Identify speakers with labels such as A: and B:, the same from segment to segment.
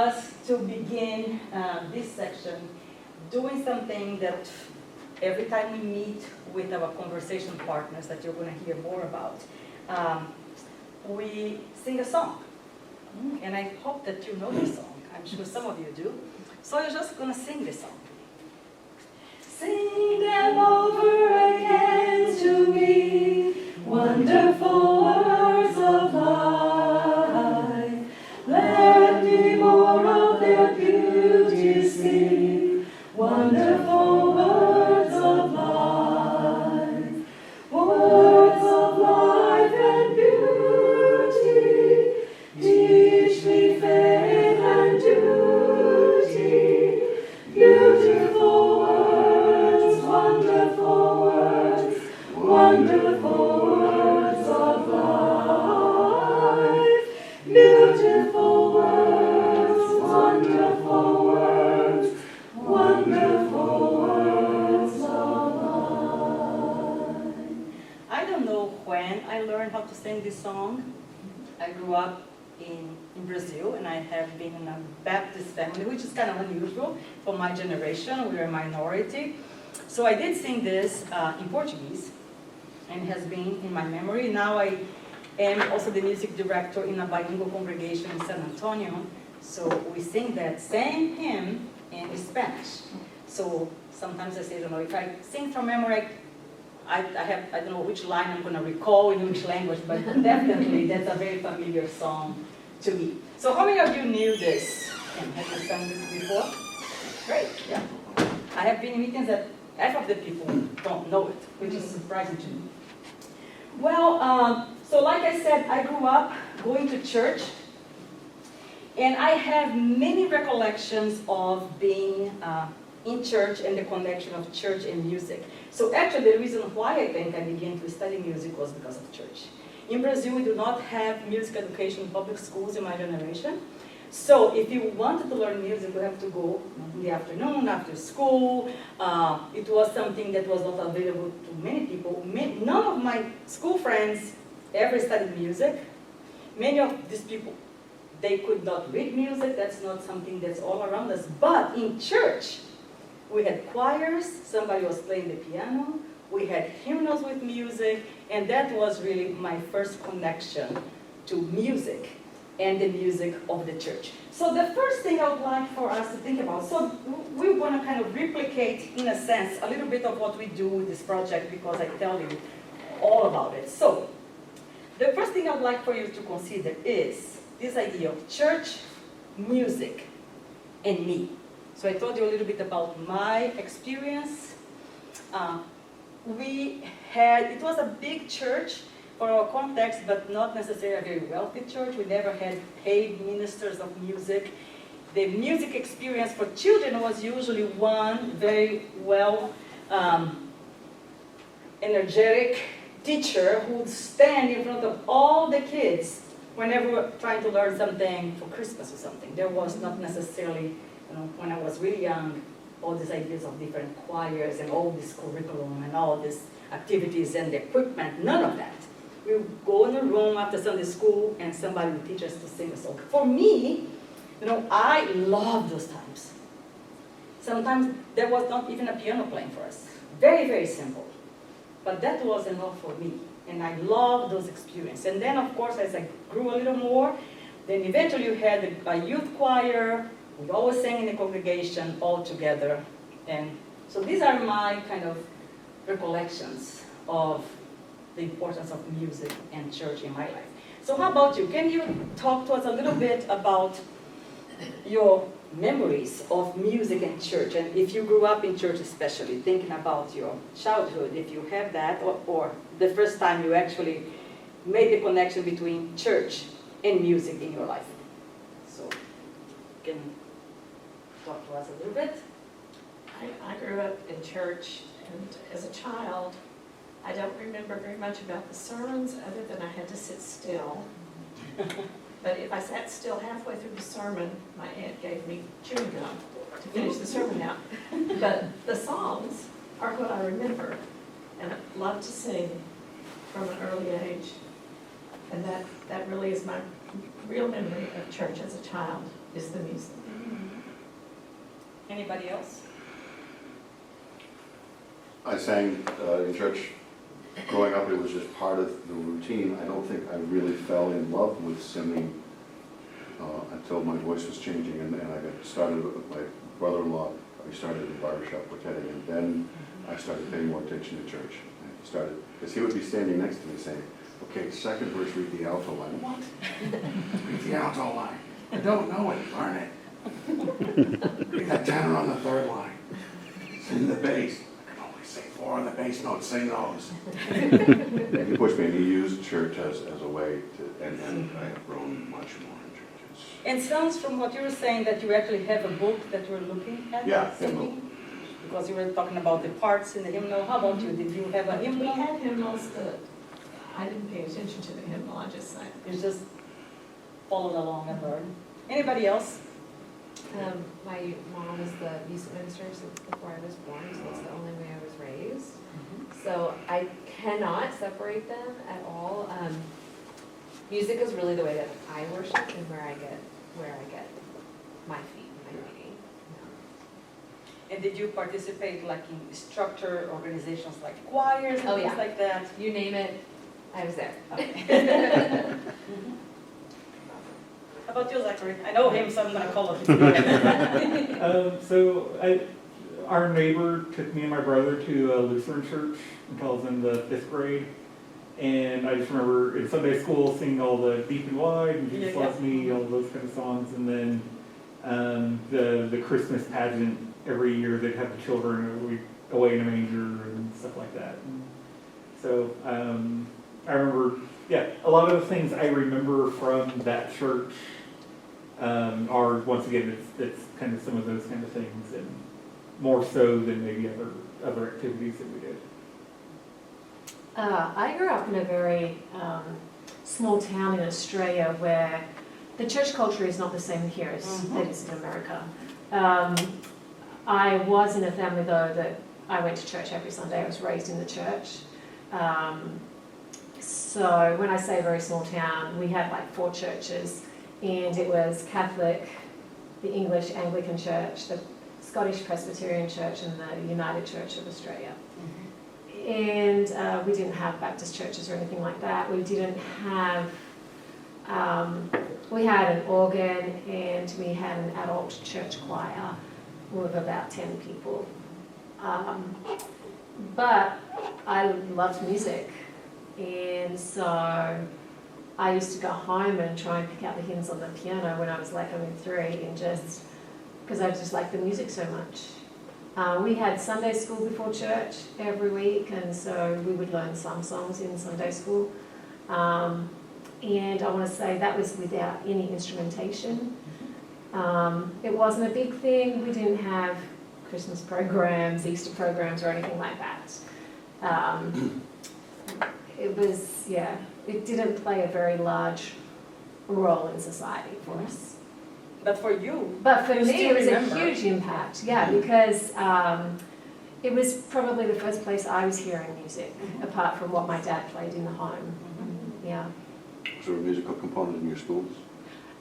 A: us to begin this section doing something that every time we meet with our conversation partners that you're going to hear more about, we sing a song. And I hope that you know this song. I'm sure some of you do. So you're just going to sing this song. Sing them over again to me, wonderful words of life. Let me more of their beauty see, wonderful words of life. Words of life and beauty, teach me faith and duty, beautiful words, wonderful words, wonderful words of life, beautiful words, wonderful words, wonderful words of life. I don't know when I learned how to sing this song. I grew up in Brazil, and I have been in a Baptist family, which is kind of unusual for my generation. We're a minority. So I did sing this in Portuguese, and it has been in my memory. Now I am also the music director in a bilingual congregation in San Antonio. So we sing that same hymn in Spanish. So sometimes I say, I don't know, if I sing from memory, I don't know which line I'm going to recall in which language, but definitely that's a very familiar song to me. So how many of you knew this? And have you sung this before? Great, yeah. I have been in meetings that half of the people don't know it, which is surprising to me. Well, so like I said, I grew up going to church, and I have many recollections of being in church and the connection of church and music. So actually the reason why I think I began to study music was because of church. In Brazil, we do not have music education in public schools in my generation. So if you wanted to learn music, you have to go in the afternoon, after school. It was something that was not available to many people. None of my school friends ever studied music. Many of these people, they could not read music. That's not something that's all around us. But in church, we had choirs, somebody was playing the piano, we had hymnals with music, and that was really my first connection to music and the music of the church. So the first thing I would like for us to think about, so we want to kind of replicate, in a sense, a little bit of what we do with this project, because I tell you all about it. So the first thing I would like for you to consider is this idea of church, music, and me. So I told you a little bit about my experience. It was a big church for our context, but not necessarily a very wealthy church. We never had paid ministers of music. The music experience for children was usually one very well energetic teacher who would stand in front of all the kids whenever we were trying to learn something for Christmas or something. There was not necessarily, when I was really young, all these ideas of different choirs and all this curriculum and all these activities and the equipment, none of that. We would go in a room after Sunday school and somebody would teach us to sing a song. For me, I love those times. Sometimes there was not even a piano playing for us. Very, very simple. But that was enough for me. And I loved those experiences. And then, of course, as I grew a little more, then eventually you had a youth choir. We always sang in the congregation all together. And so these are my kind of recollections of the importance of music and church in my life. So how about you? Can you talk to us a little bit about your memories of music and church? And if you grew up in church especially, thinking about your childhood, if you have that, or the first time you actually made the connection between church and music in your life. So you can talk to us a little bit.
B: I grew up in church, and as a child, I don't remember very much about the sermons other than I had to sit still. But if I sat still halfway through the sermon, my aunt gave me chewing gum to finish the sermon out. But the songs are what I remember, and I love to sing from an early age. And that really is my real memory of church as a child. is the music.
C: Anybody else?
D: I sang in church growing up. It was just part of the routine. I don't think I really fell in love with singing until my voice was changing, and I got started with my brother-in-law. We started in barbershop quartetting, and then I started paying more attention to church. I started, because he would be standing next to me saying, "Okay, second verse, read the alto line." What? Read the alto line. I don't know it. Learn it. Read that tenor on the third line. Sing the bass. I can only sing 4 on the bass notes. Sing those. And he pushed me, and he used church as a way to, and I have grown much more in churches.
C: And it sounds from what you were saying that you actually have a book that you're looking at.
D: Yeah,
C: singing. Because you were talking about the parts in the hymnal. How about you? Did you have a
B: We
C: hymnal?
B: had hymnals, but I didn't pay attention to the hymnal, I just sang.
C: You just followed along and learned. Anybody else?
E: My mom was the music minister since before I was born, so that's the only way I was raised. So I cannot separate them at all. Music is really the way that I worship and where I get my feet and my meaning.
C: And did you participate like in structure organizations like choirs and
E: Oh,
C: things
E: yeah.
C: like that?
E: You name it, I was there.
C: How about you, Zachary? I know him, so I'm going to call him.
F: Our neighbor took me and my brother to a Lutheran church until I was in the 5th grade. And I just remember in Sunday school singing all the Deep and Wide and Jesus Loves Me, all those kind of songs. And then the Christmas pageant every year, they'd have the children away in a manger and stuff like that. And so I remember, a lot of the things I remember from that church are, once again, it's kind of some of those kind of things, and more so than maybe other activities that we did.
G: I grew up in a very small town in Australia where the church culture is not the same here as it is in America. I was in a family, though, that I went to church every Sunday. I was raised in the church. So when I say a very small town, we had like 4 churches, and it was Catholic, the English Anglican Church, the Scottish Presbyterian Church, and the United Church of Australia. And we didn't have Baptist churches or anything like that. We didn't have, we had an organ, and we had an adult church choir with about 10 people. But I loved music, and so I used to go home and try and pick out the hymns on the piano when I was like only 3, and just because I just liked the music so much. We had Sunday school before church every week, and so we would learn some songs in Sunday school. And I want to say that was without any instrumentation. It wasn't a big thing. We didn't have Christmas programs, Easter programs, or anything like that. It was, it didn't play a very large role in society for us.
C: But for you?
G: But for
C: You
G: me,
C: still
G: it was
C: remember.
G: a huge impact, because it was probably the first place I was hearing music, apart from what my dad played in the home. Yeah.
D: Was there a musical component in your schools?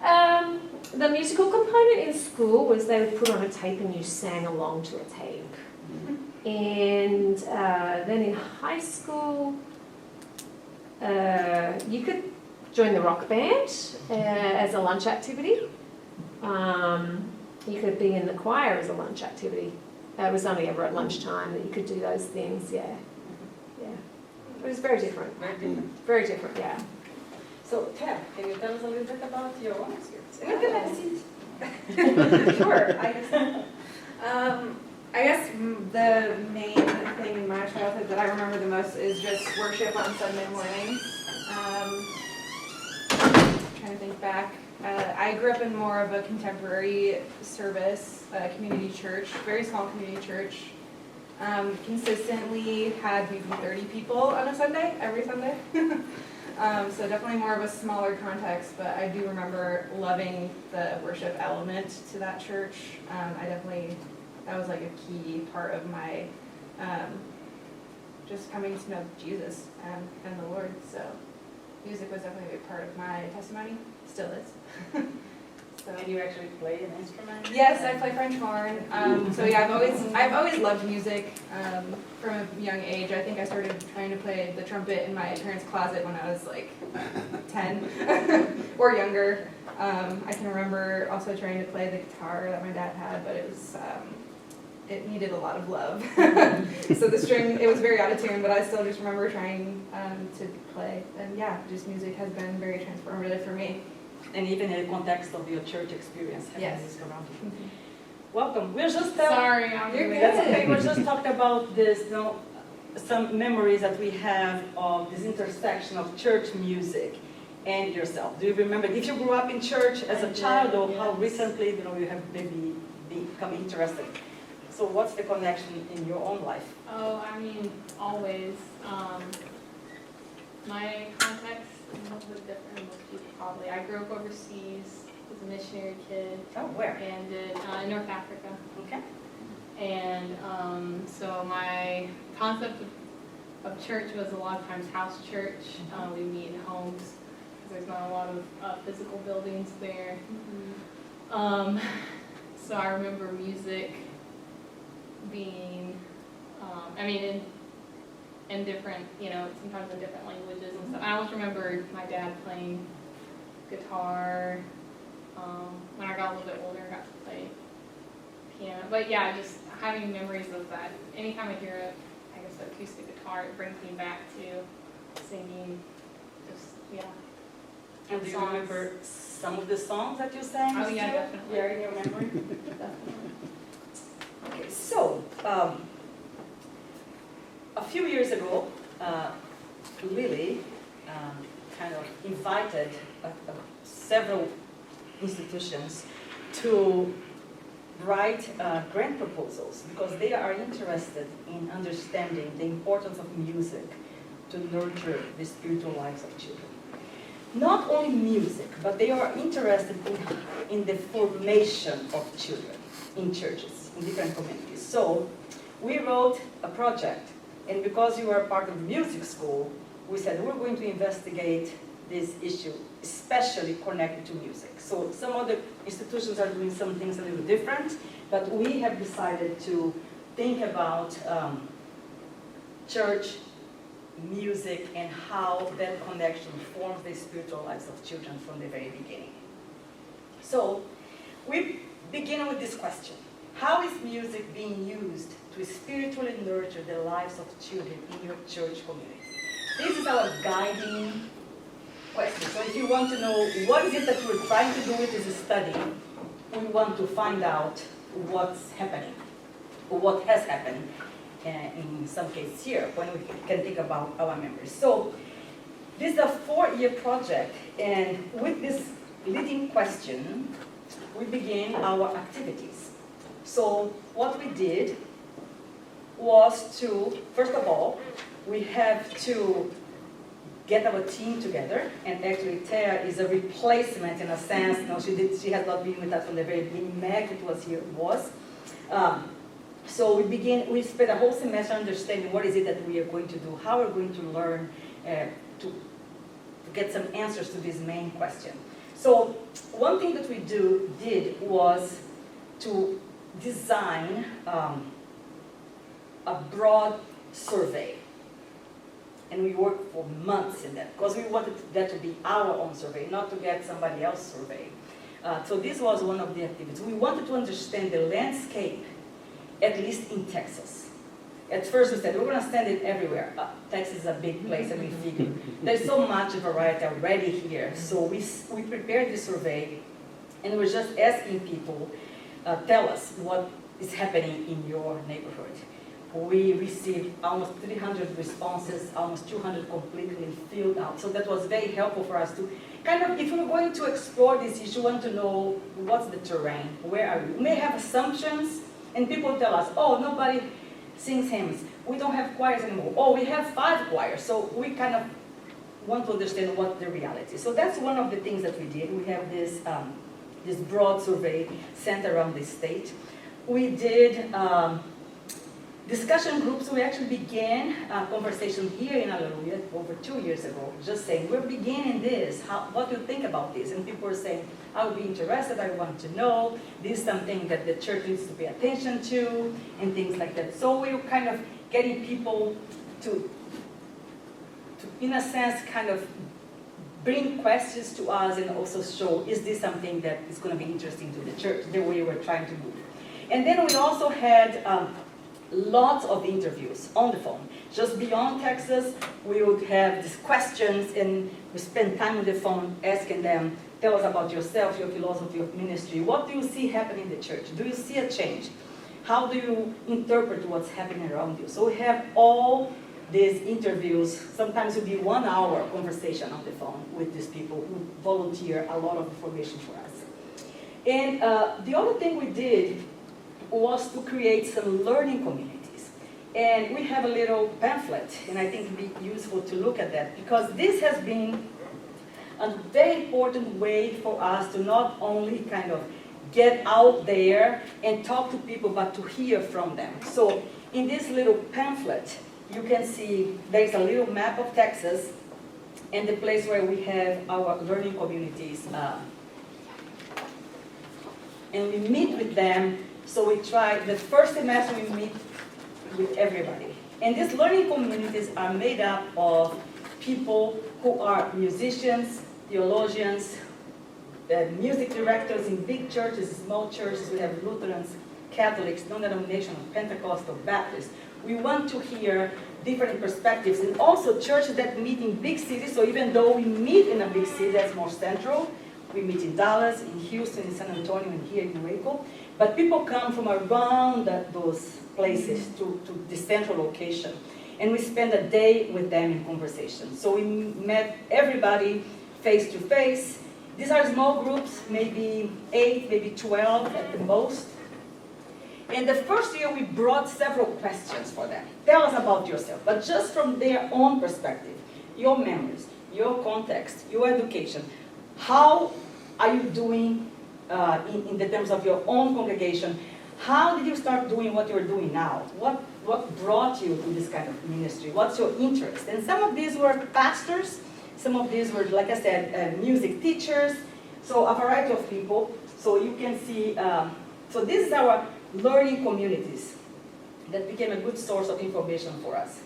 G: The musical component in school was they would put on a tape and you sang along to a tape. And then in high school, you could join the rock band as a lunch activity. You could be in the choir as a lunch activity. It was only ever at lunchtime that you could do those things, yeah. It was very different.
C: Very different.
G: Very different, yeah.
C: So, Tab, can you tell us a little bit about your own experience?
H: Would you like to see? Sure. I guess the main thing in my childhood that I remember the most is just worship on Sunday mornings. Trying to think back. I grew up in more of a contemporary service, community church, very small community church. Consistently had maybe 30 people on a Sunday, every Sunday. So definitely more of a smaller context, but I do remember loving the worship element to that church. That was like a key part of my just coming to know Jesus and the Lord. So music was definitely a big part of my testimony, still is. So.
C: And you actually play an instrument?
H: Yes, I play French horn. So yeah, I've always loved music from a young age. I think I started trying to play the trumpet in my parents' closet when I was like 10 or younger. I can remember also trying to play the guitar that my dad had, but it needed a lot of love. So the string, it was very out of tune, but I still just remember trying to play. And yeah, just music has been very transformative for me.
C: And even in the context of your church experience, having
H: Yes.
C: this around you. Welcome. We're just
H: Sorry, I'm
C: You're
H: doing
C: good. That's
H: it.
C: okay. We're just talking about this, some memories that we have of this intersection of church music and yourself. Do you remember if you grew up in church as a child, or how recently you have maybe become interested? So what's the connection in your own life?
I: Oh, I mean, always. My context is a little bit different than most people probably. I grew up overseas as a missionary kid
C: Oh, where?
I: and did in North Africa.
C: Okay.
I: And so my concept of church was a lot of times house church. We meet in homes because there's not a lot of physical buildings there. So I remember music being, in different, sometimes in different languages and stuff. I always remember my dad playing guitar. When I got a little bit older, I got to play piano. But yeah, just having memories of that. Anytime I hear the acoustic guitar, it brings me back to singing. Just, yeah.
C: And do you
I: Songs.
C: remember some of the songs that you sang?
I: Oh, yeah,
C: still?
I: definitely.
C: Yeah, in your memory?
I: Definitely.
C: Okay, so a few years ago, Lilly kind of invited several institutions to write grant proposals because they are interested in understanding the importance of music to nurture the spiritual lives of children. Not only music, but they are interested in the formation of children in churches, in different communities. So we wrote a project, and because you are part of the music school, we said we're going to investigate this issue, especially connected to music. So some other institutions are doing some things a little different, but we have decided to think about church music and how that connection forms the spiritual lives of children from the very beginning. So we begin with this question. How is music being used to spiritually nurture the lives of children in your church community? This is our guiding question. So if you want to know what is it that we're trying to do with this study, we want to find out what's happening, or what has happened in some cases here, when we can think about our members. So this is a 4-year project, and with this leading question, we begin our activities. So what we did was to, first of all, we have to get our team together, and actually Thea is a replacement in a sense. No, she has not been with us from the very beginning. Meg, it was here, So we spent a whole semester understanding what is it that we are going to do, how we're going to learn to get some answers to this main question. So one thing that we did was to design a broad survey. And we worked for months in that, because we wanted that to be our own survey, not to get somebody else's survey. So this was one of the activities. We wanted to understand the landscape, at least in Texas. At first we said, we're going to send it everywhere. Texas is a big place, and we figured there's so much variety already here. So we prepared this survey, and we're just asking people, tell us what is happening in your neighborhood. We received almost 300 responses, almost 200 completely filled out. So that was very helpful for us to kind of, if we're going to explore this issue, want to know what's the terrain, where are we? We may have assumptions, and people tell us, oh, nobody sings hymns. We don't have choirs anymore. Oh, we have 5 choirs. So we kind of want to understand what the reality is. So that's one of the things that we did. We have this, this broad survey sent around the state. We did Discussion groups, we actually began a conversation here in Alleluia over 2 years ago, just saying, we're beginning this, what do you think about this? And people were saying, I would be interested, I want to know, this is something that the church needs to pay attention to, and things like that. So we were kind of getting people to in a sense, kind of bring questions to us and also show, is this something that is going to be interesting to the church, the way we're trying to move. And then we also had lots of interviews on the phone. Just beyond Texas, we would have these questions, and we spend time on the phone asking them, tell us about yourself, your philosophy of ministry. What do you see happening in the church? Do you see a change? How do you interpret what's happening around you? So we have all these interviews. Sometimes it will be 1 hour conversation on the phone with these people who volunteer a lot of information for us. And the other thing we did was to create some learning communities. And we have a little pamphlet, and I think it would be useful to look at that, because this has been a very important way for us to not only kind of get out there and talk to people, but to hear from them. So in this little pamphlet, you can see there's a little map of Texas and the place where we have our learning communities. And we meet with them. So we try, the first semester we meet with everybody. And these learning communities are made up of people who are musicians, theologians, music directors in big churches, small churches. We have Lutherans, Catholics, non-denominational, Pentecostal, Baptists. We want to hear different perspectives, and also churches that meet in big cities. So even though we meet in a big city that's more central, we meet in Dallas, in Houston, in San Antonio, and here in Waco. But people come from around those places to the central location. And we spend a day with them in conversation. So we met everybody face to face. These are small groups, maybe 8, maybe 12 at the most. And the first year we brought several questions for them. Tell us about yourself, but just from their own perspective, your memories, your context, your education. How are you doing in the terms of your own congregation? How did you start doing what you're doing now? What brought you to this kind of ministry? What's your interest? And some of these were pastors. Some of these were, like I said, music teachers. So a variety of people. So you can see, so this is our learning communities that became a good source of information for us.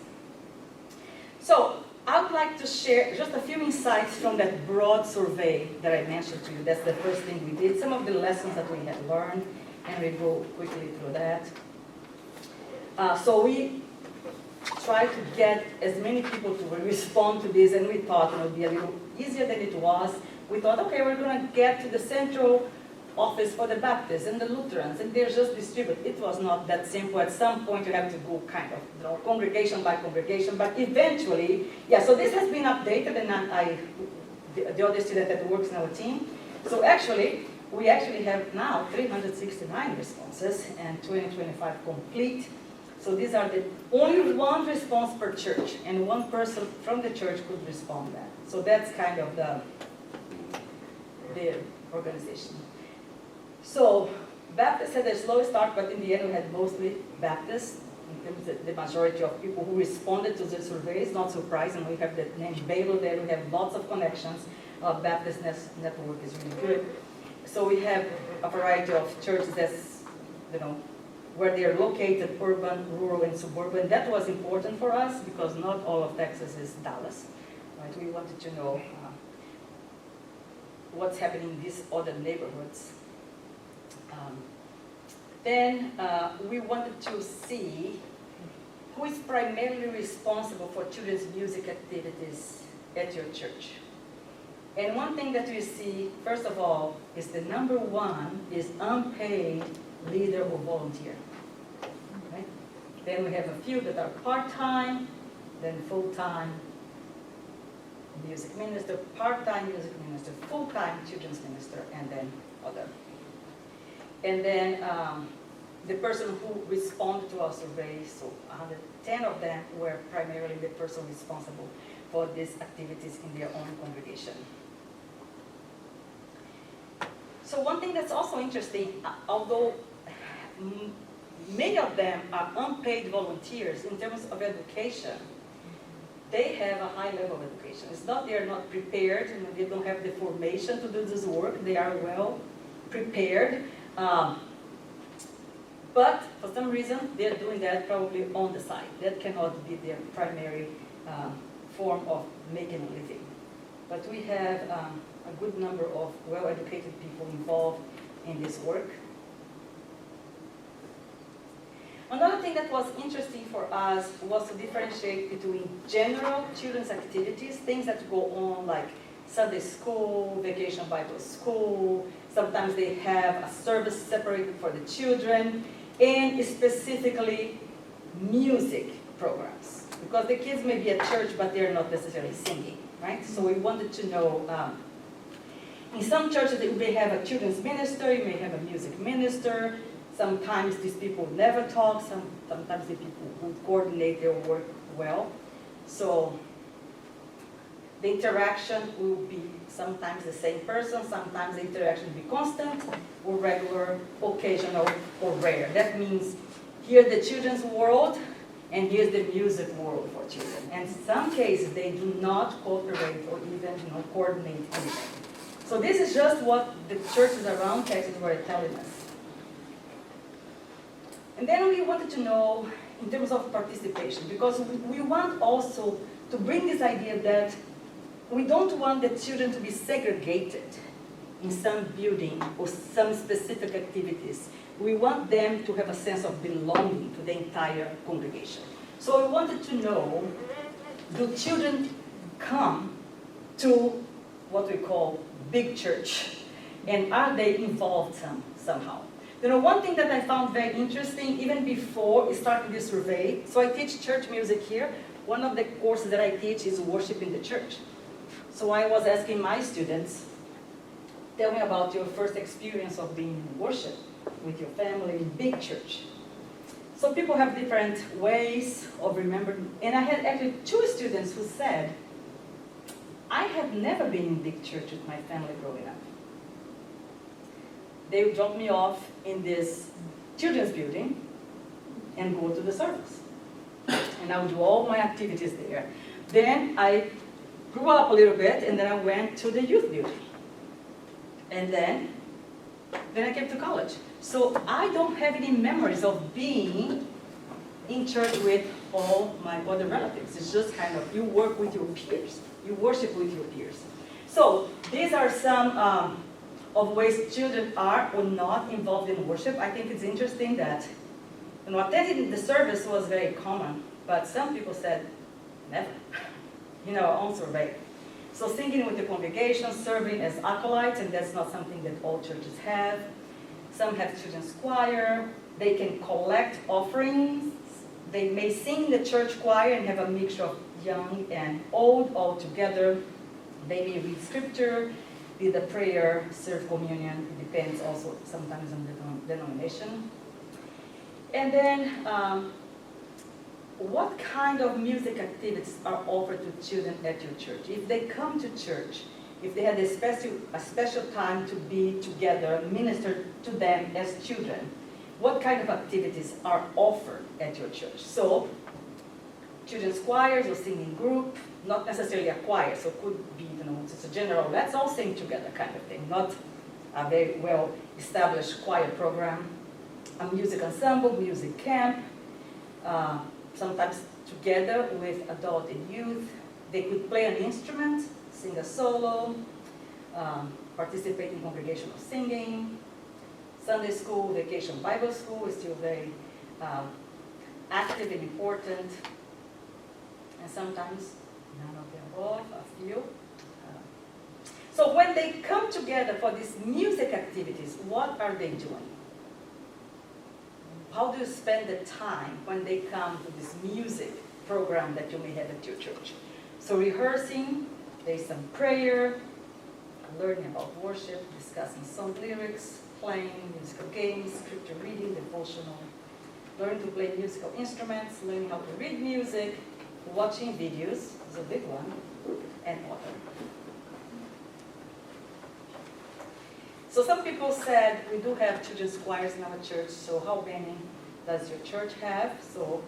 C: So I would like to share just a few insights from that broad survey that I mentioned to you. That's the first thing we did. Some of the lessons that we had learned, and we go quickly through that. So we tried to get as many people to respond to this, and we thought it would be a little easier than it was. We thought, okay, we're going to get to the central office for the Baptists and the Lutherans, and they're just distributed. It was not that simple. At some point, you have to go kind of, congregation by congregation, but eventually, yeah, so this has been updated, and the other student that works in our team. So actually, we actually have now 369 responses and 2025 complete. So these are the only one response per church, and one person from the church could respond that. So that's kind of the organization. So Baptists had a slow start, but in the end we had mostly Baptists. In terms of the majority of people who responded to the surveys, not surprising. We have the name Baylor there, we have lots of connections. Our Baptist network is really good. So we have a variety of churches that's, where they are located, urban, rural, and suburban. That was important for us because not all of Texas is Dallas. Right? We wanted to know what's happening in these other neighborhoods. Then we wanted to see who is primarily responsible for children's music activities at your church. And one thing that we see, first of all, is the number one is unpaid leader or volunteer. Right? Then we have a few that are part-time, then full-time music minister, part-time music minister, full-time children's minister, and then other. And then the person who responded to our survey, so 110 of them were primarily the person responsible for these activities in their own congregation. So one thing that's also interesting, although many of them are unpaid volunteers in terms of education. They have a high level of education. It's not they're not prepared, they don't have the formation to do this work. They are well prepared. But for some reason, they're doing that probably on the side. That cannot be their primary form of making a living. But we have a good number of well-educated people involved in this work. Another thing that was interesting for us was to differentiate between general children's activities, things that go on like Sunday school, vacation Bible school, sometimes they have a service separated for the children, and specifically music programs. Because the kids may be at church, but they're not necessarily singing, right? So we wanted to know, in some churches you may have a children's minister, you may have a music minister. Sometimes these people never talk, sometimes the people would coordinate their work well. So the interaction will be sometimes the same person, sometimes the interaction will be constant, or regular, occasional, or rare. That means here's the children's world, and here's the music world for children. And in some cases, they do not cooperate or even coordinate anything. So this is just what the churches around Texas were telling us. And then we wanted to know in terms of participation, because we want also to bring this idea that we don't want the children to be segregated in some building or some specific activities. We want them to have a sense of belonging to the entire congregation. So we wanted to know, do children come to what we call big church? And are they involved somehow? One thing that I found very interesting, even before starting this survey, so I teach church music here. One of the courses that I teach is worship in the church. So I was asking my students, tell me about your first experience of being in worship with your family in big church. So people have different ways of remembering. And I had actually 2 students who said, I have never been in big church with my family growing up. They would drop me off in this children's building and go to the service. And I would do all my activities there. Then I grew up a little bit, and then I went to the youth building. And then I came to college. So I don't have any memories of being in church with all my other relatives. It's just kind of, you work with your peers. You worship with your peers. So these are some of ways children are or not involved in worship. I think it's interesting that attending the service was very common, but some people said, never, on survey. So singing with the congregation, serving as acolytes, and that's not something that all churches have. Some have children's choir. They can collect offerings. They may sing in the church choir and have a mixture of young and old all together. They may read scripture, lead a prayer, serve communion. It depends also sometimes on the denomination. And then, what kind of music activities are offered to children at your church? If they come to church, if they had a special time to be together, minister to them as children, what kind of activities are offered at your church? So, children's choirs or singing group, not necessarily a choir, so it could be, just a general, let's all sing together kind of thing, not a very well-established choir program. A music ensemble, music camp, sometimes together with adult and youth. They could play an instrument, sing a solo, participate in congregational singing. Sunday school, vacation Bible school is still very active and important. And sometimes none of the above, a few. So when they come together for these music activities, what are they doing? How do you spend the time when they come to this music program that you may have at your church? So rehearsing, there's some prayer, learning about worship, discussing song lyrics, playing musical games, scripture reading, devotional, learning to play musical instruments, learning how to read music, watching videos, is a big one, and other. So some people said, we do have children's choirs in our church, so how many does your church have? So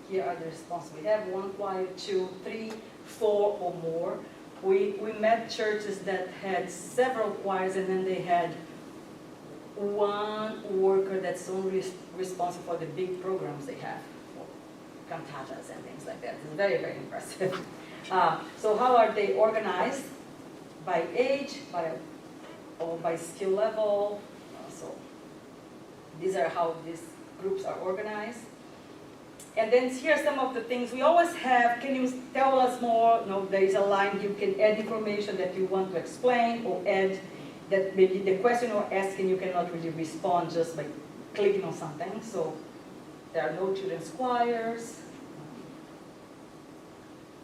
C: here are the responses. We have 1 choir, 2, 3, 4 or more. We met churches that had several choirs and then they had one worker that's only responsible for the big programs they have, cantatas and things like that. It's very, very impressive. So how are they organized? By age, or by skill level. So these are how these groups are organized. And then here are some of the things we always have. Can you tell us more? No, there is a line you can add information that you want to explain, or add that maybe the question you're asking you cannot really respond just by clicking on something. So there are no children's choirs.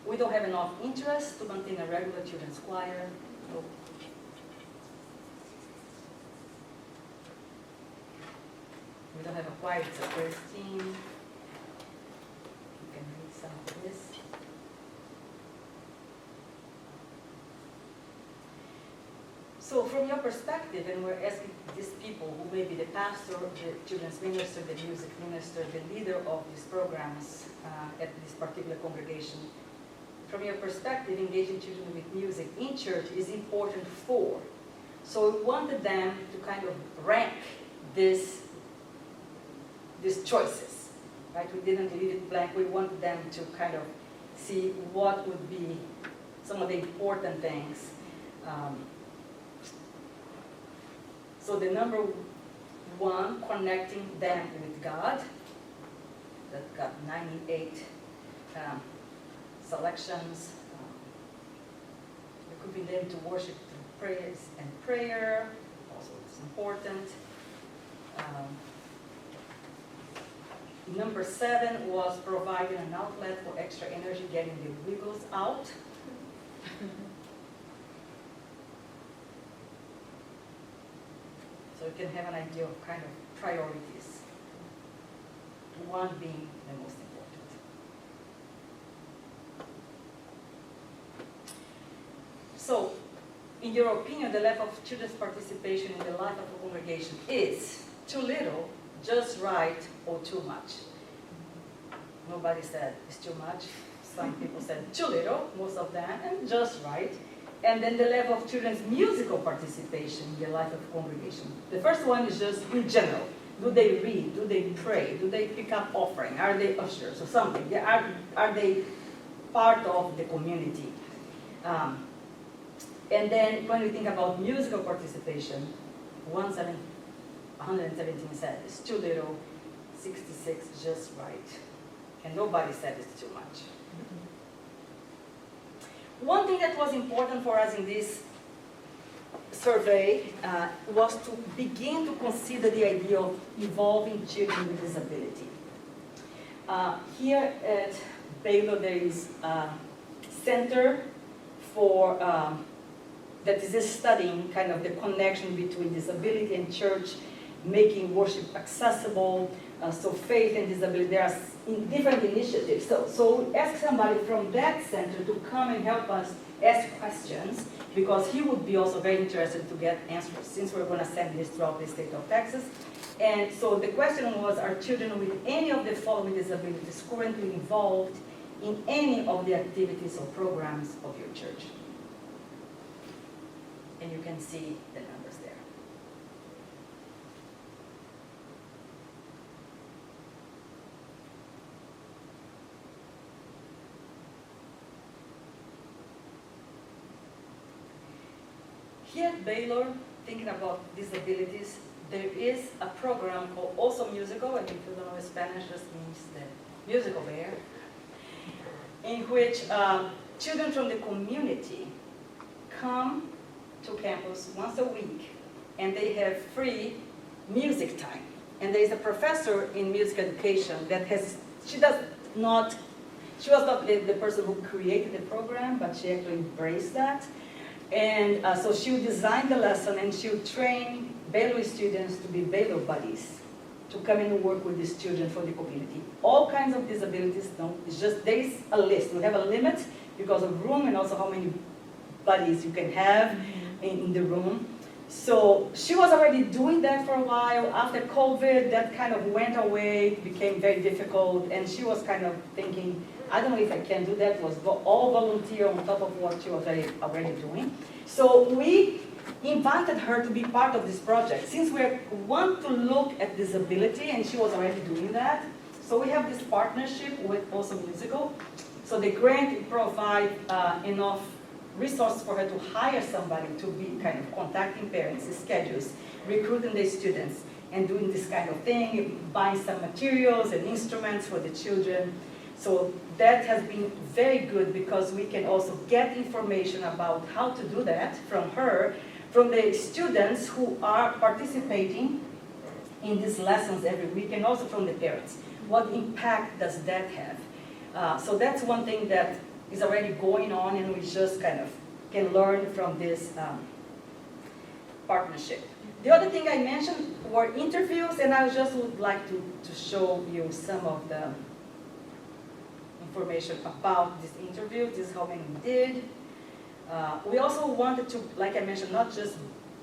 C: We don't have enough interest to maintain a regular children's choir. No. We don't have a choir, it's a praise team. You can read some of this. So from your perspective, and we're asking these people who may be the pastor, the children's minister, the music minister, the leader of these programs at this particular congregation, from your perspective, engaging children with music in church is important for. So we wanted them to kind of rank these choices, right? We didn't leave it blank. We wanted them to kind of see what would be some of the important things. So the number 1, connecting them with God. That got 98 selections. Equipping them to worship through praise and prayer. Also, it's important. Number 7 was providing an outlet for extra energy, getting the wiggles out. So you can have an idea of kind of priorities. 1 being the most important. So, in your opinion, the level of children's participation in the life of a congregation is too little, just right, or too much? Nobody said it's too much. Some people said too little, most of them, and just right. And then the level of children's musical participation in the life of a congregation. The first one is just in general. Do they read? Do they pray? Do they pick up offering? Are they ushers or something? Are they part of the community? And then when we think about musical participation, 117 said it's too little, 66 just right. And nobody said it's too much. One thing that was important for us in this survey was to begin to consider the idea of involving children with disability. Here at Baylor, there is a center for that is studying kind of the connection between disability and church, making worship accessible. So faith and disability, there are different initiatives. So ask somebody from that center to come and help us ask questions, because he would be also very interested to get answers, since we're going to send this throughout the state of Texas. And so the question was, are children with any of the following disabilities currently involved in any of the activities or programs of your church? And you can see the numbers there. Here at Baylor, thinking about disabilities, there is a program called Also Musical, and if you don't know Spanish, just means the musical bear, in which children from the community come to campus once a week, and they have free music time. And there is a professor in music education that she was not the person who created the program, but she actually embraced that. And so she'll design the lesson, and she'll train Baylor students to be Baylor buddies, to come in and work with these children for the community. All kinds of disabilities, no, it's just, there is a list. We have a limit because of room and also how many buddies you can have in the room. So she was already doing that for a while. After COVID, that kind of went away, became very difficult, and she was kind of thinking, I don't know if I can do that. It was all volunteer on top of what she was already doing. So we invited her to be part of this project. Since we want to look at disability, and she was already doing that, so we have this partnership with Also Musical. So the grant provides enough resources for her to hire somebody to be kind of contacting parents, schedules, recruiting the students, and doing this kind of thing, buying some materials and instruments for the children. So that has been very good because we can also get information about how to do that from her, from the students who are participating in these lessons every week, and also from the parents. What impact does that have? So that's one thing that is already going on, and we just kind of can learn from this partnership. The other thing I mentioned were interviews, and I just would like to show you some of the information about this interview. This is how many we did. We also wanted to, like I mentioned, not just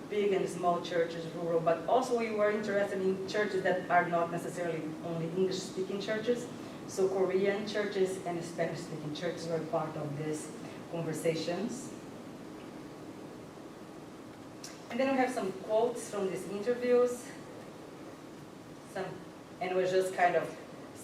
C: big and small churches, rural, but also we were interested in churches that are not necessarily only English-speaking churches. So Korean churches and Spanish-speaking churches were part of these conversations. And then we have some quotes from these interviews. And we're just kind of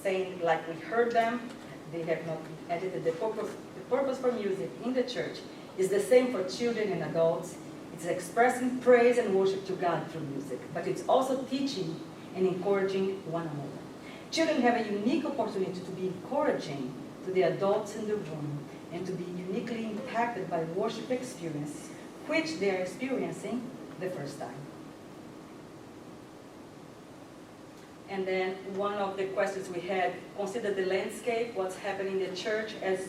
C: saying like we heard them. They have not been edited. The purpose for music in the church is the same for children and adults. It's expressing praise and worship to God through music, but it's also teaching and encouraging one another. Children have a unique opportunity to be encouraging to the adults in the room and to be uniquely impacted by worship experiences, which they are experiencing the first time. And then one of the questions we had, consider the landscape, what's happening in the church as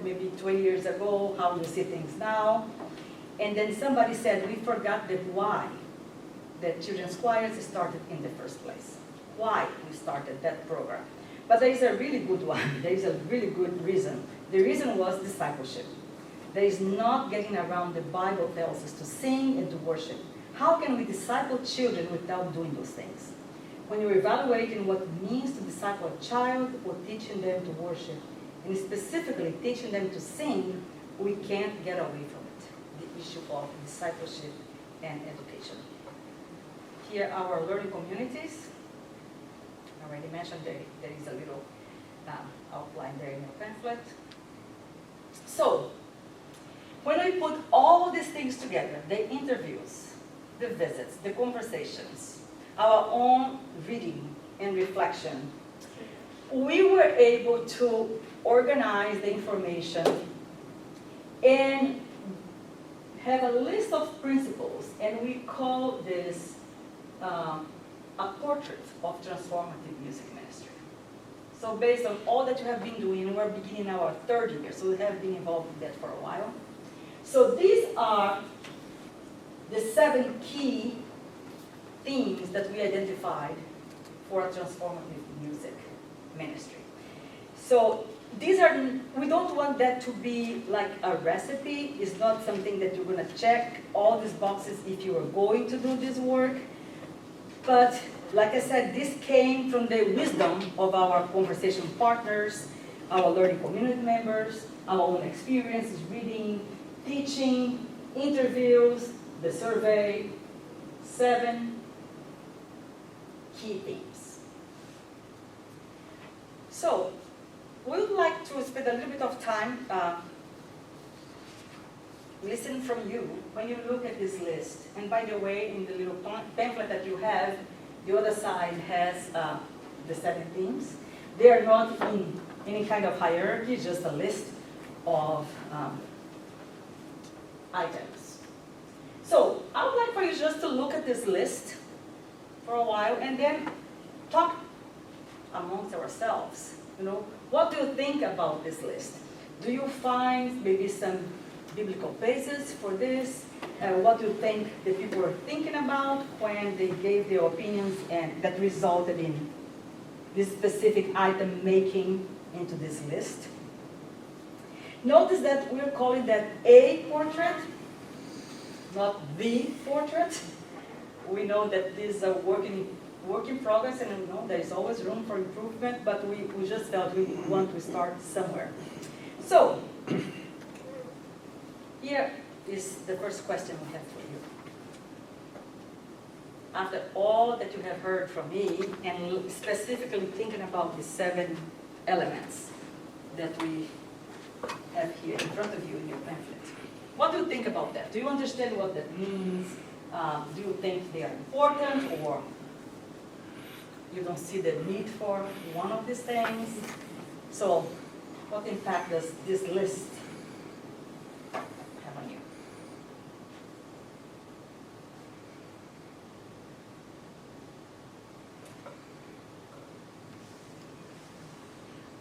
C: maybe 20 years ago, how we see things now. And then somebody said, we forgot the why that children's choirs started in the first place. Why we started that program. But there is a really good one. There is a really good reason. The reason was discipleship. There is not getting around the Bible tells us to sing and to worship. How can we disciple children without doing those things? When you're evaluating what it means to disciple a child or teaching them to worship, and specifically teaching them to sing, we can't get away from it. The issue of discipleship and education. Here are our learning communities. I already mentioned there is a little outline there in your pamphlet. So, when we put all these things together, the interviews, the visits, the conversations, our own reading and reflection, we were able to organize the information and have a list of principles, and we call this a portrait of transformative music ministry. So based on all that you have been doing, we're beginning our third year, so we have been involved in that for a while. So these are the 7 key themes that we identified for a transformative music ministry. So these are, we don't want that to be like a recipe. It's not something that you're going to check all these boxes if you are going to do this work. But like I said, this came from the wisdom of our conversation partners, our learning community members, our own experiences, reading, teaching, interviews, the survey, 7 key themes. So, we would like to spend a little bit of time listen from you when you look at this list. And by the way, in the little pamphlet that you have, the other side has the 7 themes. They are not in any kind of hierarchy, just a list of items. So I would like for you just to look at this list for a while and then talk amongst ourselves. What do you think about this list? Do you find maybe some biblical basis for this? What do you think the people were thinking about when they gave their opinions and that resulted in this specific item making into this list? Notice that we're calling that a portrait. not the portrait. We know that this is a work in progress, and we know there's always room for improvement, but we just felt we want to start somewhere. So, here is the first question we have for you. After all that you have heard from me, and specifically thinking about the 7 elements that we have here in front of you in your pamphlet, what do you think about that? Do you understand what that means? Do you think they are important, or you don't see the need for one of these things? So, what impact does this list have on you?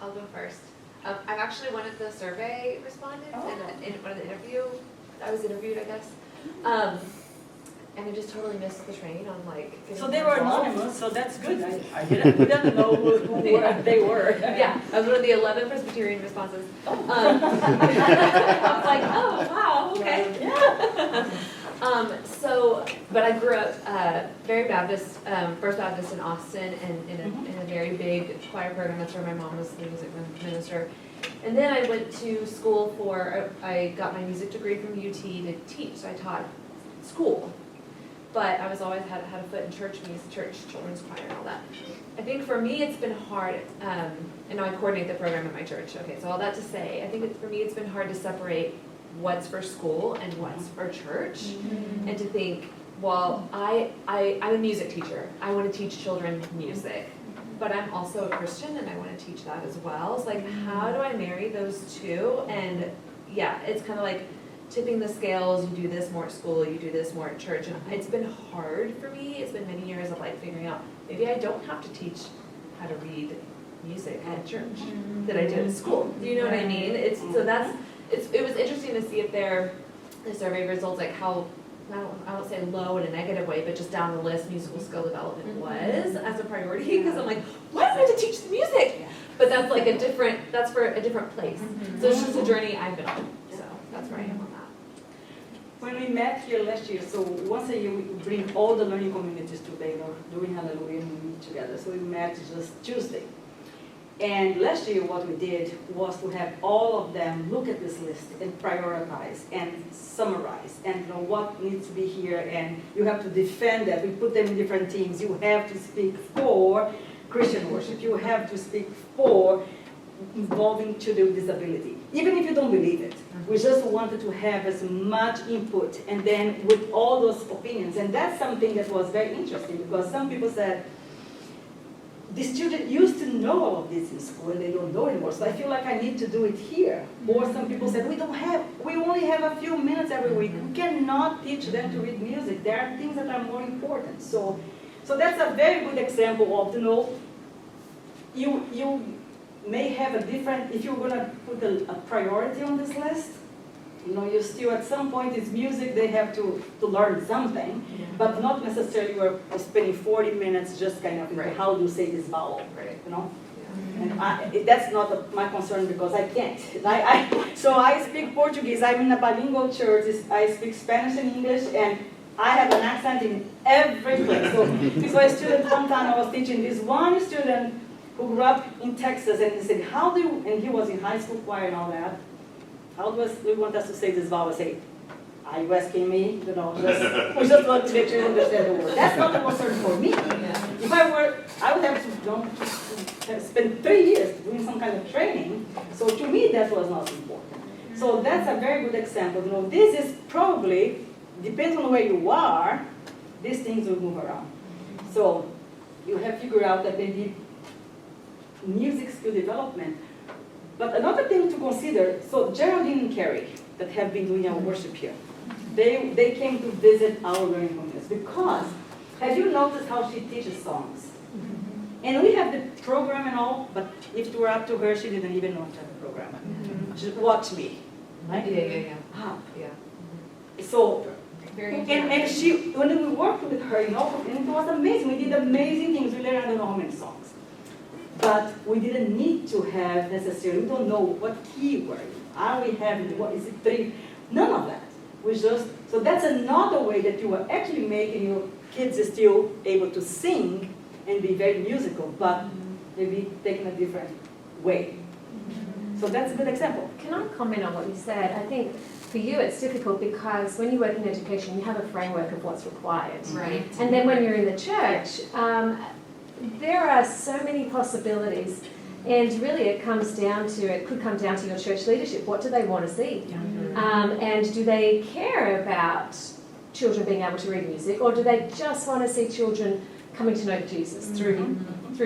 E: I'll go first. I'm actually one of the survey respondents in one of the I was interviewed, I guess. And I just totally missed the train on like.
C: So they were anonymous, so that's good. We didn't know who they were.
E: Yeah, I was one of the 11 Presbyterian responses. I was like, oh, wow, okay. Yeah. But I grew up very Baptist, First Baptist in Austin, and in a very big choir program. That's where my mom was the music minister. And then I went to school I got my music degree from UT to teach, so I taught school. But I was always had a foot in church music, church, children's choir, and all that. I think for me it's been hard, and now I coordinate the program at my church. Okay, so all that to say, I think for me it's been hard to separate what's for school and what's for church, and to think, well, I'm a music teacher. I want to teach children music, but I'm also a Christian and I want to teach that as well. It's like, how do I marry those two? And yeah, it's kind of like tipping the scales. You do this more at school, you do this more at church, and it's been hard for me. It's been many years of like figuring out, maybe I don't have to teach how to read music at church that I did at school. Do you know what I mean? It was interesting to see if the survey results, like how, I don't say low in a negative way, but just down the list, musical skill development was as a priority, because I'm like, why do I have to teach the music? But that's like that's for a different place. So it's just a journey I've been on, so that's where I am on that.
C: When we met here last year, so once a year we bring all the learning communities to Baylor during Alleluia, and we meet together. So we met just Tuesday. And last year what we did was to have all of them look at this list and prioritize and summarize and know what needs to be here, and you have to defend that. We put them in different teams. You have to speak for Christian worship. You have to speak for involving children with disability, even if you don't believe it. We just wanted to have as much input, and then with all those opinions. And that's something that was very interesting, because some people said, these children used to know all of this in school and they don't know anymore, so I feel like I need to do it here. Or some people said, we only have a few minutes every week. We cannot teach them to read music. There are things that are more important. So that's a very good example of, you may have a different, if you're gonna put a priority on this list, you still at some point it's music, they have to learn something, but not necessarily you're spending 40 minutes just kind of, how do you say this vowel, And that's not my concern, because I can't. So I speak Portuguese, I'm in a bilingual church, I speak Spanish and English, and I have an accent in every place. So a student, one time I was teaching this one student who grew up in Texas, and he said, and he was in high school choir and all that, how do you want us to say this vowel? I say, are you asking me? We just want to make sure you understand the word. That's not a concern for me. If I were, I would have to spend 3 years doing some kind of training. So to me, that was not important. So that's a very good example. This is probably, depends on where you are, these things will move around. So you have figured out that maybe music skill development. But another thing to consider, so Geraldine and Carrie, that have been doing our worship here, they came to visit our learning communities, because, have you noticed how she teaches songs? And we have the program and all, but if it were up to her, she didn't even know to have a program. Just watch me. Right?
E: Yeah.
C: So, and when we worked with her, and it was amazing. We did amazing things. We learned I don't know how many songs. But we didn't need to have necessarily, we don't know what key we're in. Are we having, what is it, 3? None of that. We just So that's another way that you are actually making your kids still able to sing and be very musical, but maybe taking a different way. So that's a good example.
G: Can I comment on what you said? I think for you it's difficult because when you work in education, you have a framework of what's required.
B: Right.
G: And then when you're in the church, there are so many possibilities. And really it could come down to your church leadership. What do they want to see? And do they care about children being able to read music, or do they just want to see children coming to know Jesus through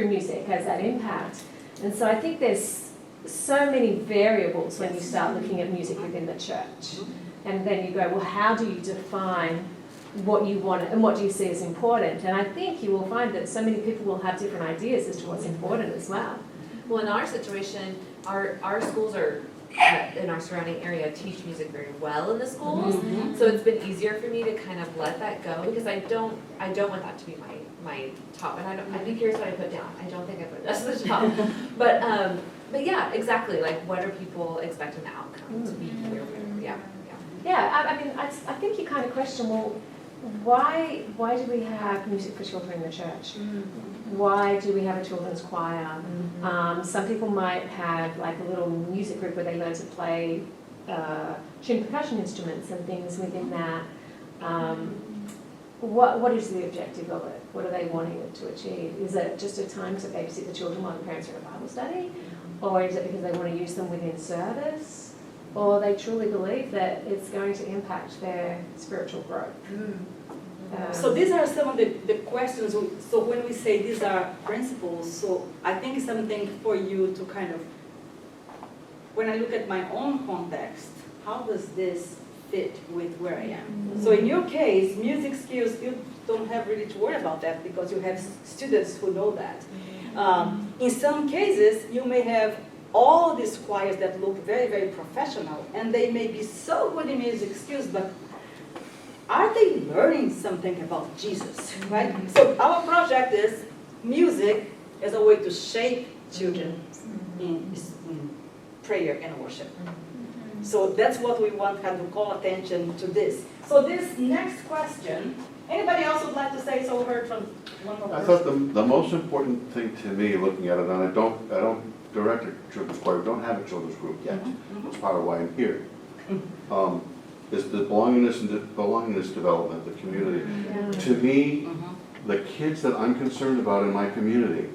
G: music as that impact? And so I think there's so many variables when you start looking at music within the church. And then you go, well, how do you define what you want and what do you see as important? And I think you will find that so many people will have different ideas as to what's important as well.
E: Well, in our situation, our schools are, in our surrounding area, teach music very well in the schools. So it's been easier for me to kind of let that go because I don't want that to be my top. And I'd be curious what I put down. I don't think I put that's the top. But yeah, exactly. Like, what are people expecting the outcome to be here?
G: Yeah, I mean, I think you kind of question, well, why do we have music for children in the church? Why do we have a children's choir? Some people might have like a little music group where they learn to play tuned percussion instruments and things within that. What is the objective of it? What are they wanting it to achieve? Is it just a time to babysit the children while the parents are in a Bible study? Or is it because they want to use them within service? Or they truly believe that it's going to impact their spiritual growth?
C: So these are some of the questions. So when we say these are principles, so I think it's something for you to kind of, when I look at my own context, how does this fit with where I am? So in your case, music skills, you don't have really to worry about that because you have students who know that. In some cases, you may have all these choirs that look very, very professional, and they may be so good in music skills, but are they learning something about Jesus, right? So our project is music as a way to shape children in prayer and worship. So that's what we want kind of call attention to this. So this next question, anybody else would like to say so? Heard from one more
D: I
C: person.
D: thought the most important thing to me looking at it, and I don't direct a children's choir, we don't have a children's group yet. That's part of why I'm here. Is the belongingness development, the community. To me, the kids that I'm concerned about in my community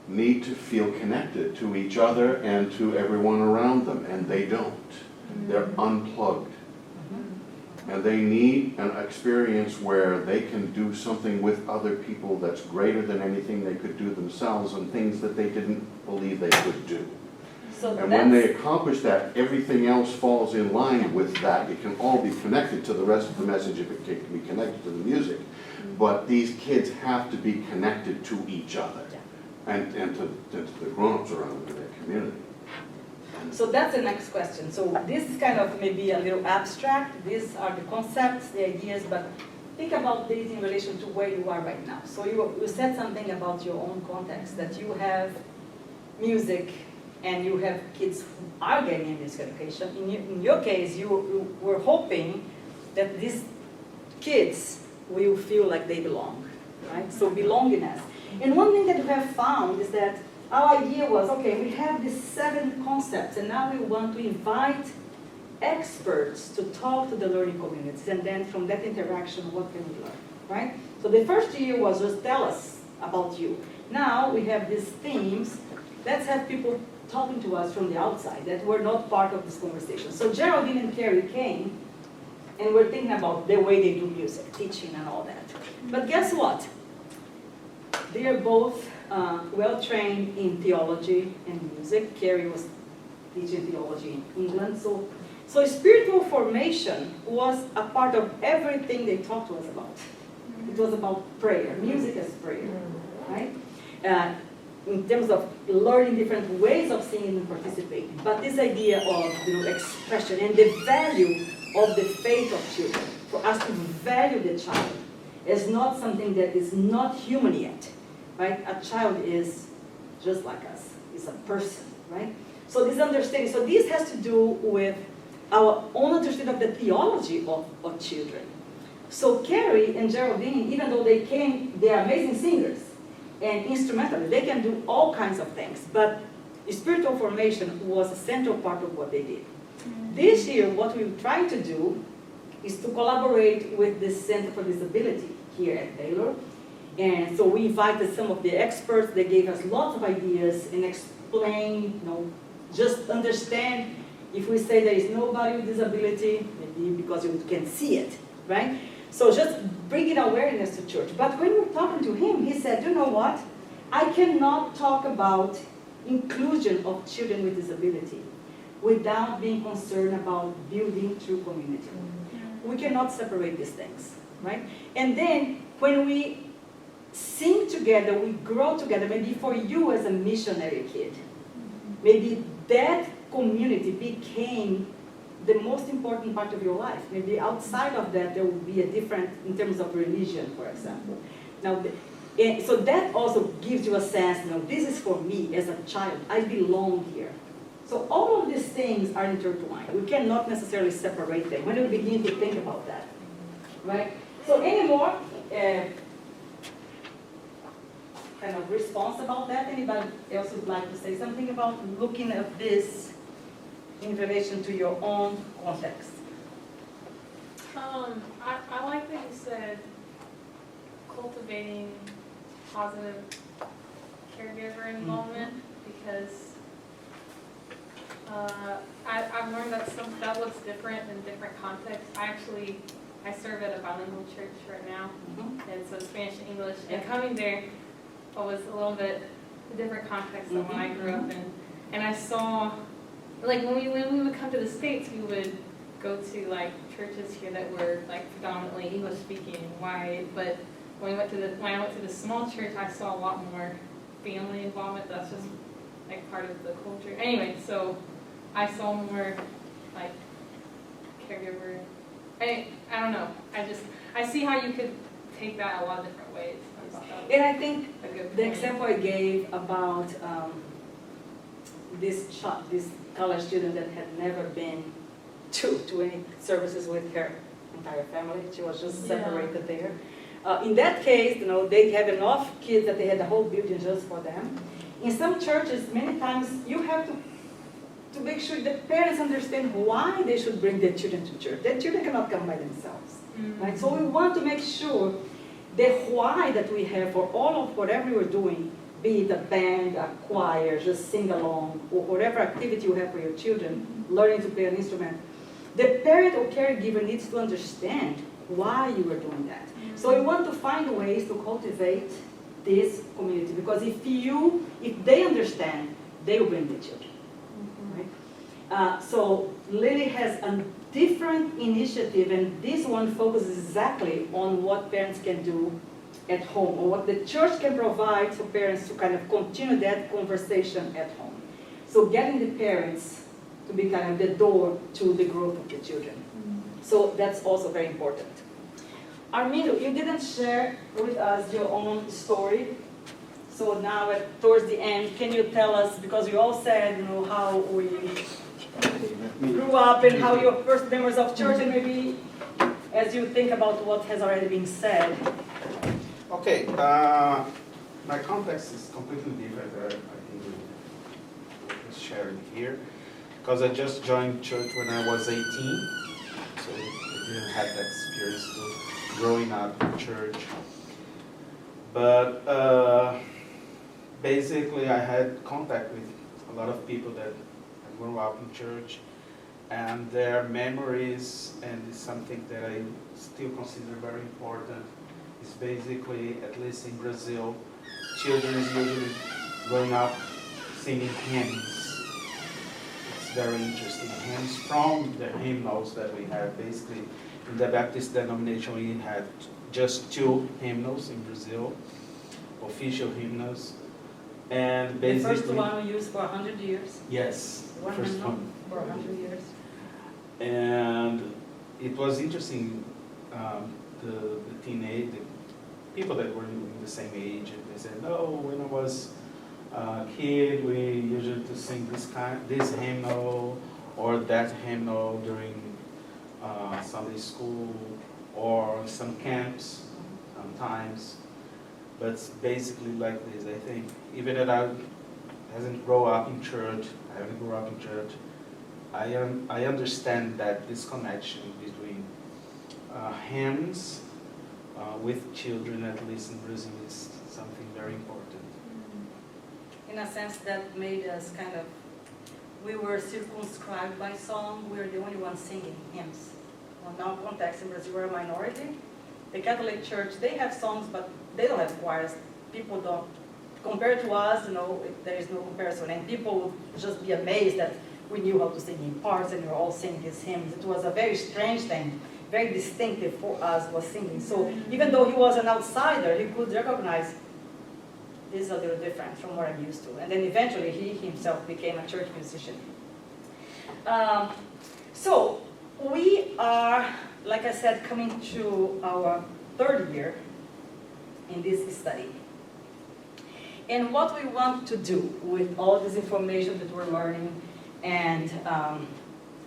D: need to feel connected to each other and to everyone around them, and they don't. They're unplugged. And they need an experience where they can do something with other people that's greater than anything they could do themselves and things that they didn't believe they could do.
C: So
D: And when they accomplish that, everything else falls in line with that. It can all be connected to the rest of the message if it can be connected to the music. But these kids have to be connected to each other and to the grown-ups around them in their community.
C: So that's the next question. So this is kind of maybe a little abstract. These are the concepts, the ideas, but think about this in relation to where you are right now. So you said something about your own context, that you have music and you have kids who are getting a music education. In your case, you were hoping that these kids will feel like they belong, right? So belongingness. And one thing that we have found is that our idea was, okay, we have these 7 concepts, and now we want to invite experts to talk to the learning communities, and then from that interaction, what can we learn, right? So the first year was just tell us about you. Now we have these themes. Let's have people talking to us from the outside that were not part of this conversation. So Geraldine and Carrie came, and we're thinking about the way they do music, teaching and all that. But guess what? They are both well-trained in theology and music. Carrie was teaching theology in England. So spiritual formation was a part of everything they talked to us about. It was about prayer, music as prayer, right? In terms of learning different ways of singing and participating. But this idea of expression and the value of the faith of children, for us to value the child, is not something that is not human yet, right? A child is just like us, is a person, right? So this understanding, so this has to do with our own understanding of the theology of children. So Carrie and Geraldine, even though they are amazing singers and instrumentalists, they can do all kinds of things, but spiritual formation was a central part of what they did. This year, what we're trying to do is to collaborate with the Center for Disability here at Baylor. And so we invited some of the experts. They gave us lots of ideas and explained, just understand if we say there is nobody with disability, maybe because you can see it, right? So just bringing awareness to church. But when we're talking to him, he said, you know what? I cannot talk about inclusion of children with disability without being concerned about building true community. We cannot separate these things, right? And then when we sing together, we grow together. Maybe for you as a missionary kid, maybe that community became the most important part of your life. Maybe outside of that, there will be a different, in terms of religion, for example. Now, so that also gives you a sense, this is for me as a child. I belong here. So all of these things are intertwined. We cannot necessarily separate them when we begin to think about that, right? So any more kind of response about that? Anybody else would like to say something about looking at this in relation to your own context?
I: I like that you said cultivating positive caregiver involvement, because I've learned that looks different in different contexts. I serve at a bilingual church right now, and so Spanish and English, and coming there was a little bit a different context than when I grew up in. And I saw, like when we would come to the States, we would go to like churches here that were like predominantly English speaking and white, but when I went to the small church, I saw a lot more family involvement. That's just like part of the culture. Anyway, so I saw more like caregiver. I don't know. I see how you could take that a lot of different ways.
C: And I think the example I gave about this college student that had never been to any services with her entire family. She was just separated there. In that case, they have enough kids that they had the whole building just for them. In some churches, many times you have to make sure that parents understand why they should bring their children to church. Their children cannot come by themselves, right? So we want to make sure the why that we have for all of whatever we're doing, be it a band, a choir, just sing along, or whatever activity you have for your children, learning to play an instrument, the parent or caregiver needs to understand why you are doing that. So we want to find ways to cultivate this community, because if they understand, they will bring their children. Right? So Lilly has a different initiative, and this one focuses exactly on what parents can do at home, or what the church can provide for parents to kind of continue that conversation at home. So getting the parents to be kind of the door to the growth of the children. So that's also very important. Armindo, you didn't share with us your own story. So now towards the end, can you tell us, because you all said, how we grew up and how your first memories of church, and maybe as you think about what has already been said.
J: Okay, my context is completely different. I think we share it here, because I just joined church when I was 18, so I didn't have that experience to growing up in church. But basically, I had contact with a lot of people that grew up in church, and their memories, and it's something that I still consider very important, is basically, at least in Brazil, children is usually growing up singing hymns. It's very interesting. Hymns from the hymnals that we have. Basically, in the Baptist denomination, we had just 2 hymnals in Brazil, official hymnals. And basically,
C: The first one we used for 100 years.
J: Yes, the first one.
C: For 100 years.
J: And it was interesting, the people that were in the same age, and they said, no, when I was a kid, we usually to sing this hymnal, or that hymnal during Sunday school or some camps sometimes. But it's basically like this, I think. Even if I haven't grown up in church, I understand that this connection between hymns with children, at least in Brazil, is something very important.
C: In a sense, that made us kind of, we were circumscribed by song. We were the only ones singing hymns. Well, now context in Brazil, we're a minority. The Catholic Church, they have songs, but they don't have choirs. People don't, compared to us, there is no comparison. And people would just be amazed that we knew how to sing in parts and we were all singing these hymns. It was a very strange thing, very distinctive for us was singing. So even though he was an outsider, he could recognize this is a little different from what I'm used to. And then eventually he himself became a church musician. So we are, like I said, coming to our third year in this study. And what we want to do with all this information that we're learning and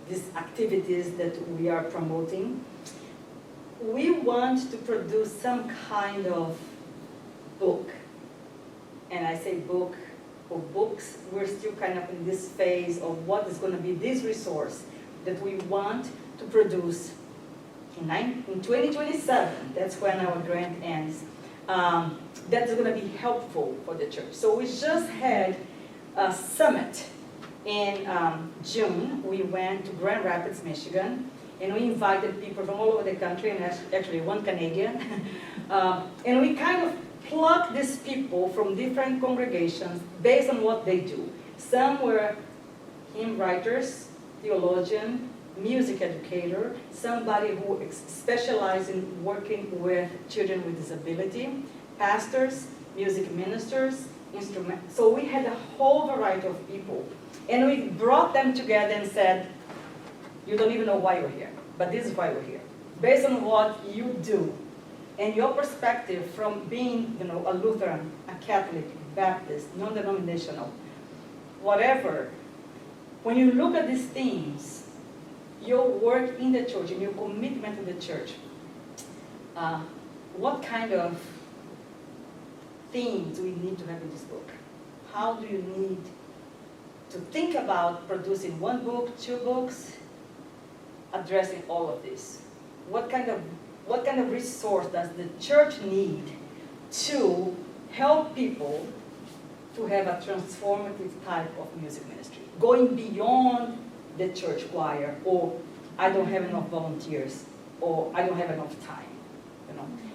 C: these activities that we are promoting, we want to produce some kind of book. And I say book or books, we're still kind of in this phase of what is going to be this resource that we want to produce in 2027. That's when our grant ends. That's going to be helpful for the church. So we just had a summit in June. We went to Grand Rapids, Michigan, and we invited people from all over the country, and actually one Canadian. And we kind of plucked these people from different congregations based on what they do. Some were hymn writers, theologian, music educator, somebody who specialized in working with children with disability, pastors, music ministers, so we had a whole variety of people. And we brought them together and said, you don't even know why you're here, but this is why we're here. Based on what you do and your perspective from being a Lutheran, a Catholic, Baptist, non-denominational, whatever, when you look at these themes, your work in the church and your commitment to the church, what kind of themes do we need to have in this book? How do you need to think about producing one book, two books, addressing all of this? What kind of resource does the church need to help people to have a transformative type of music ministry, going beyond the church choir, or I don't have enough volunteers, or I don't have enough time,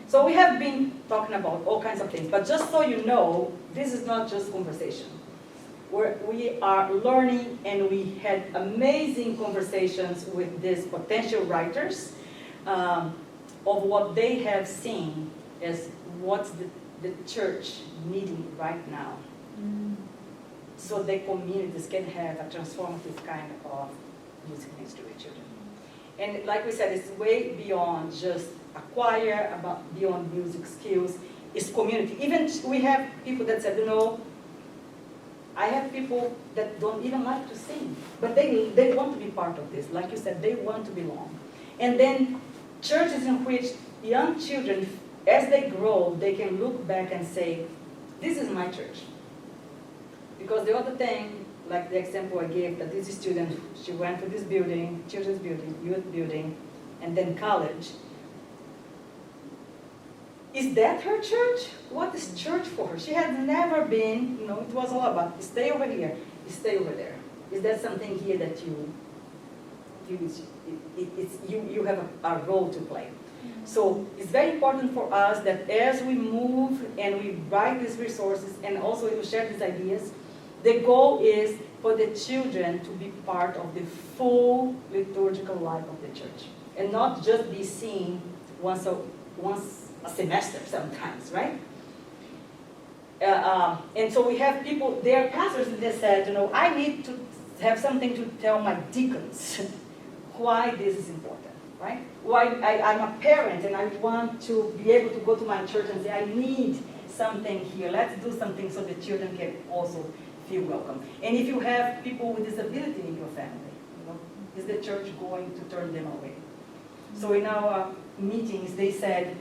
C: So we have been talking about all kinds of things, but just so you know, this is not just conversation. We are learning, and we had amazing conversations with these potential writers of what they have seen as what's the church needing right now. So the communities can have a transformative kind of music ministry with children. And like we said, it's way beyond just a choir, beyond music skills. It's community. Even we have people that said, I have people that don't even like to sing, but they want to be part of this. Like you said, they want to belong. And then churches in which young children, as they grow, they can look back and say, this is my church. Because the other thing, like the example I gave, that this student, she went to this building, children's building, youth building, and then college. Is that her church? What is church for her? She had never been, it was all about, stay over here, stay over there. Is that something here that you have a role to play? So it's very important for us that as we move and we write these resources and also we share these ideas, the goal is for the children to be part of the full liturgical life of the church and not just be seen once a semester sometimes, right? And so we have people, they are pastors, and they said, I need to have something to tell my deacons why this is important, right? Why I'm a parent and I want to be able to go to my church and say, I need something here. Let's do something so the children can also feel welcome. And if you have people with disability in your family, is the church going to turn them away? So in our meetings, they said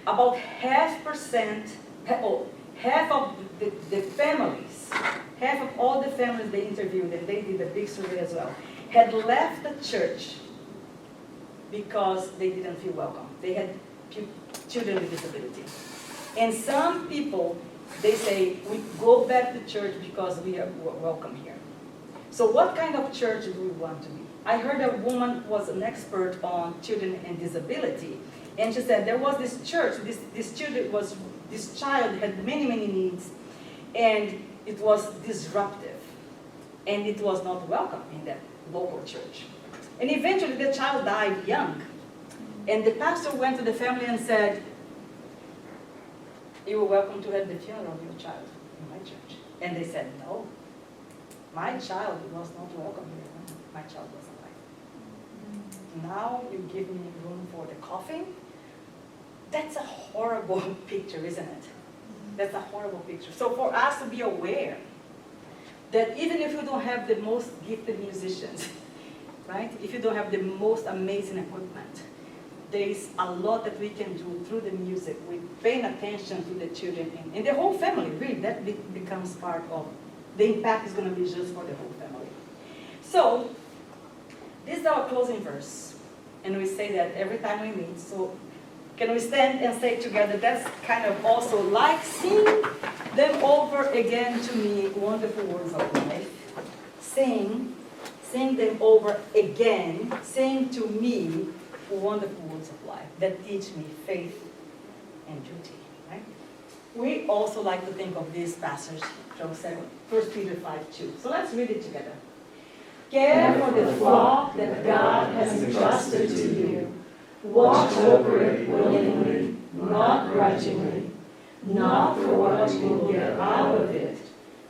C: about half of the families, half of all the families they interviewed, and they did a big survey as well, had left the church because they didn't feel welcome. They had children with disability. And some people, they say, we go back to church because we are welcome here. So what kind of church do we want to be? I heard a woman who was an expert on children and disability, and she said there was this church, this child had many, many needs, and it was disruptive, and it was not welcome in that local church. And eventually the child died young, and the pastor went to the family and said, "You were welcome to have the funeral of your child in my church." And they said, "No, my child was not welcome here. My child was alive. Now you give me room for the coffin?" That's a horrible picture, isn't it? That's a horrible picture. So for us to be aware that even if you don't have the most gifted musicians, right? If you don't have the most amazing equipment, there is a lot that we can do through the music with paying attention to the children and the whole family, really. That becomes part of, the impact is going to be just for the whole family. So, this is our closing verse. And we say that every time we meet. So, can we stand and say together, that's kind of also like sing them over again to me, wonderful words of life. Sing them over again, sing to me wonderful words of life that teach me faith and duty, right? We also like to think of this passage from 1 Peter 5:2. So let's read it together. Care for the flock that God has entrusted to you. Watch over it willingly, not grudgingly, not for what you will get out of it,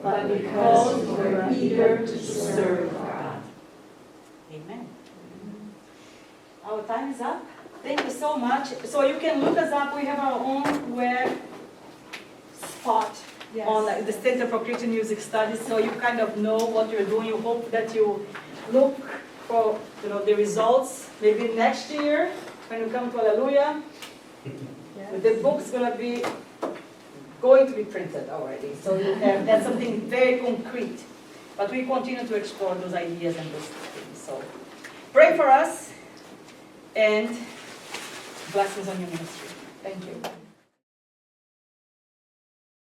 C: but because you are eager to serve God. Amen. Our time is up. Thank you so much. So you can look us up. We have our own web spot on the Center for Christian Music Studies, so you kind of know what you're doing. You hope that you look for the results maybe next year when you come to Alleluia. Yes. The book's going to be printed already, so you have that's something very concrete. But we continue to explore those ideas and those things. So pray for us. And blessings on your ministry. Thank you.